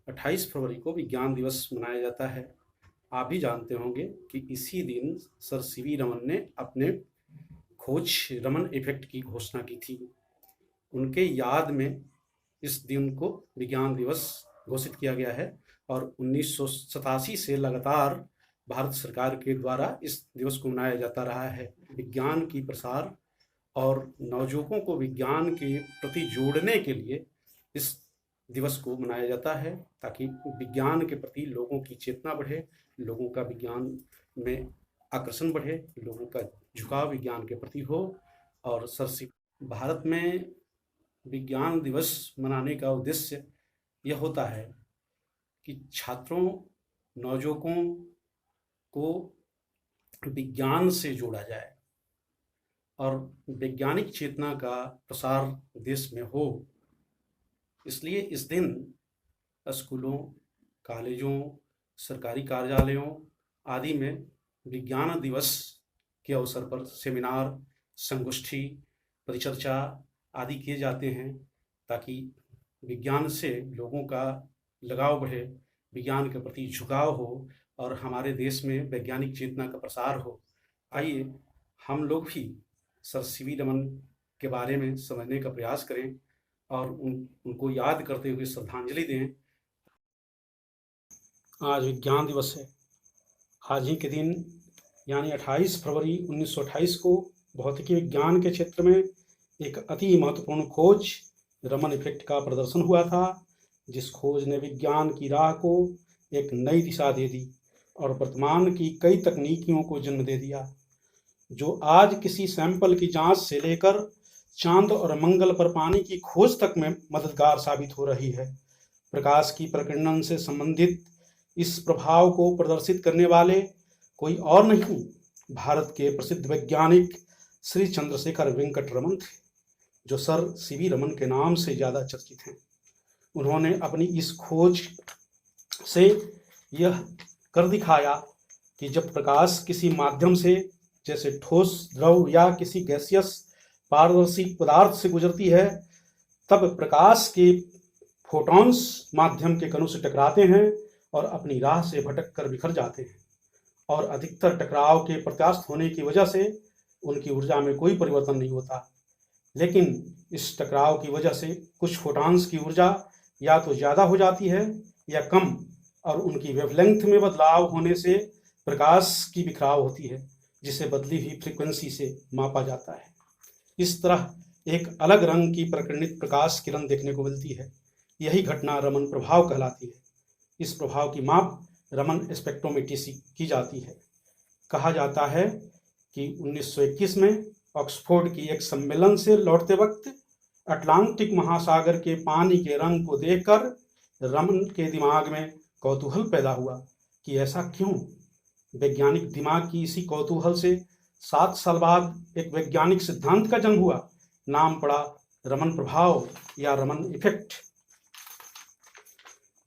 28 फरवरी को विज्ञान दिवस मनाया जाता है। आप भी जानते होंगे कि इसी दिन सर सीवी रमन ने अपने खोज रमन इफेक्ट की घोषणा की थी। उनके याद में इस दिन को विज्ञान दिवस घोषित किया गया है और 1987 से लगातार भारत सरकार के द्वारा इस दिवस को मनाया जाता रहा है। विज्ञान की प्रसार और नवयुवकों को विज्ञान के प्रति जोड़ने के लिए इस दिवस को मनाया जाता है, ताकि विज्ञान के प्रति लोगों की चेतना बढ़े, लोगों का विज्ञान में आकर्षण बढ़े, लोगों का झुकाव विज्ञान के प्रति हो। और भारत में विज्ञान दिवस मनाने का उद्देश्य यह होता है कि छात्रों, नवयुवकों को विज्ञान से जोड़ा जाए और वैज्ञानिक चेतना का प्रसार देश में हो। इसलिए इस दिन स्कूलों, कॉलेजों, सरकारी कार्यालयों आदि में विज्ञान दिवस के अवसर पर सेमिनार, संगोष्ठी, परिचर्चा आदि किए जाते हैं, ताकि विज्ञान से लोगों का लगाव बढ़े, विज्ञान के प्रति झुकाव हो और हमारे देश में वैज्ञानिक चेतना का प्रसार हो। आइए हम लोग भी सर सीवी रमन के बारे में समझने का प्रयास करें और उनको याद करते हुए श्रद्धांजलि दें। आज विज्ञान दिवस है। आज ही के दिन यानी 28 फरवरी 1928 को भौतिकी विज्ञान के क्षेत्र में एक अति महत्वपूर्ण खोज रमन इफेक्ट का प्रदर्शन हुआ था, जिस खोज ने विज्ञान की राह को एक नई दिशा दे दी और वर्तमान की कई तकनीकियों को जन्म दे दिया, जो आज किसी सैंपल की जांच से लेकर चांद और मंगल पर पानी की खोज तक में मददगार साबित हो रही है। प्रकाश की प्रकीर्णन से संबंधित इस प्रभाव को प्रदर्शित करने वाले कोई और नहीं, भारत के प्रसिद्ध वैज्ञानिक श्री चंद्रशेखर वेंकट रमन थे, जो सर सीवी रमन के नाम से ज़्यादा चर्चित हैं। उन्होंने अपनी इस खोज से यह कर दिखाया कि जब प्रकाश किसी माध्यम से, जैसे ठोस, द्रव या किसी गैसियस पारदर्शी पदार्थ से गुजरती है, तब प्रकाश के फोटॉन्स माध्यम के कणों से टकराते हैं और अपनी राह से भटक कर बिखर जाते हैं, और अधिकतर टकराव के प्रत्यास्थ होने की वजह से उनकी ऊर्जा में कोई परिवर्तन नहीं होता। लेकिन इस टकराव की वजह से कुछ फोटॉन्स की ऊर्जा या तो ज़्यादा हो जाती है या कम, और उनकी वेवलेंथ में बदलाव होने से प्रकाश की बिखराव होती है, जिसे बदली हुई फ्रीक्वेंसी से मापा जाता है। इस तरह एक अलग रंग की प्रकीर्णित प्रकाश किरण देखने को मिलती है। यही घटना रमन प्रभाव कहलाती है। इस प्रभाव की माप रमन स्पेक्ट्रोमेट्री से की जाती है। कहा जाता है कि 1921 में ऑक्सफोर्ड की एक सम्मेलन से लौटते वक्त अटलांटिक महासागर के पानी के रंग को देखकर रमन के दिमाग में कौतूहल पैदा हुआ कि ऐसा क्यों। वैज्ञानिक दिमाग की इसी कौतूहल से 7 साल बाद एक वैज्ञानिक सिद्धांत का जन्म हुआ। नाम पड़ा रमन प्रभाव या रमन इफेक्ट।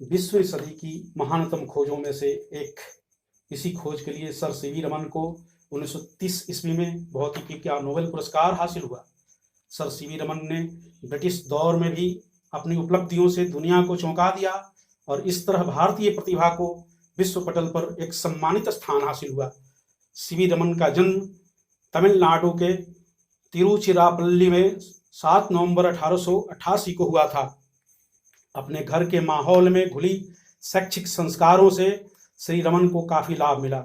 20वीं सदी की महानतम खोजों में से एक इसी खोज के लिए सर सीवी रमन को 1930 ईस्वी में भौतिकी का नोबेल पुरस्कार हासिल हुआ। सर सीवी रमन ने ब्रिटिश दौर में भी अपनी उपलब्धियों से दुनिया को चौंका दिया और इस तरह भारतीय प्रतिभा को विश्व पटल पर एक सम्मानित स्थान हासिल हुआ। सीवी रमन का जन्म तमिलनाडु के तिरुचिरापल्ली में 7 नवंबर 1888 को हुआ था। अपने घर के माहौल में घुली शैक्षिक संस्कारों से श्री रमन को काफ़ी लाभ मिला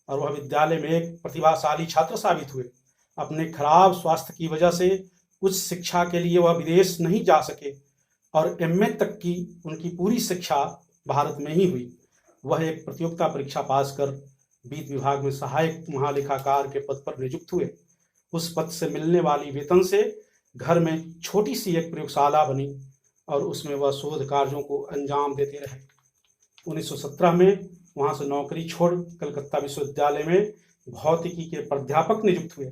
और वह विद्यालय में एक प्रतिभाशाली छात्र साबित हुए। अपने खराब स्वास्थ्य की वजह से उच्च शिक्षा के लिए वह विदेश नहीं जा सके और एमए तक की उनकी पूरी शिक्षा भारत में ही हुई। वह एक प्रतियोगिता परीक्षा पास कर वित्त विभाग में सहायक महालेखाकार के पद पर नियुक्त हुए। उस पद से मिलने वाली वेतन से घर में छोटी सी एक प्रयोगशाला बनी और उसमें वह शोध कार्यों को अंजाम देते रहे। 1917 में वहाँ से नौकरी छोड़ कलकत्ता विश्वविद्यालय में भौतिकी के प्राध्यापक नियुक्त हुए।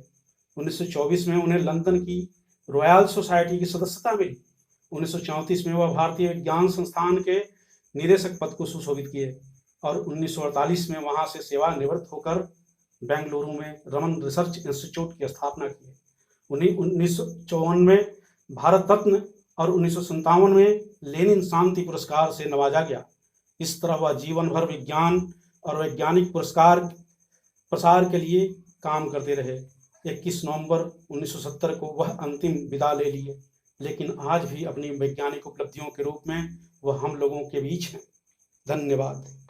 1924 में उन्हें लंदन की रॉयल सोसाइटी की सदस्यता मिली। 1934 में वह भारतीय विज्ञान संस्थान के निदेशक पद को सुशोभित किए और 1948 में वहाँ से सेवानिवृत्त होकर बेंगलुरु में रमन रिसर्च इंस्टीट्यूट की स्थापना की। 1954 में भारत रत्न और 1957 में लेनिन शांति पुरस्कार से नवाजा गया। इस तरह वह जीवन भर विज्ञान और वैज्ञानिक पुरस्कार प्रसार के लिए काम करते रहे। 21 नवंबर 1970 को वह अंतिम विदा ले लिए, लेकिन आज भी अपनी वैज्ञानिक उपलब्धियों के रूप में वह हम लोगों के बीच हैं। धन्यवाद।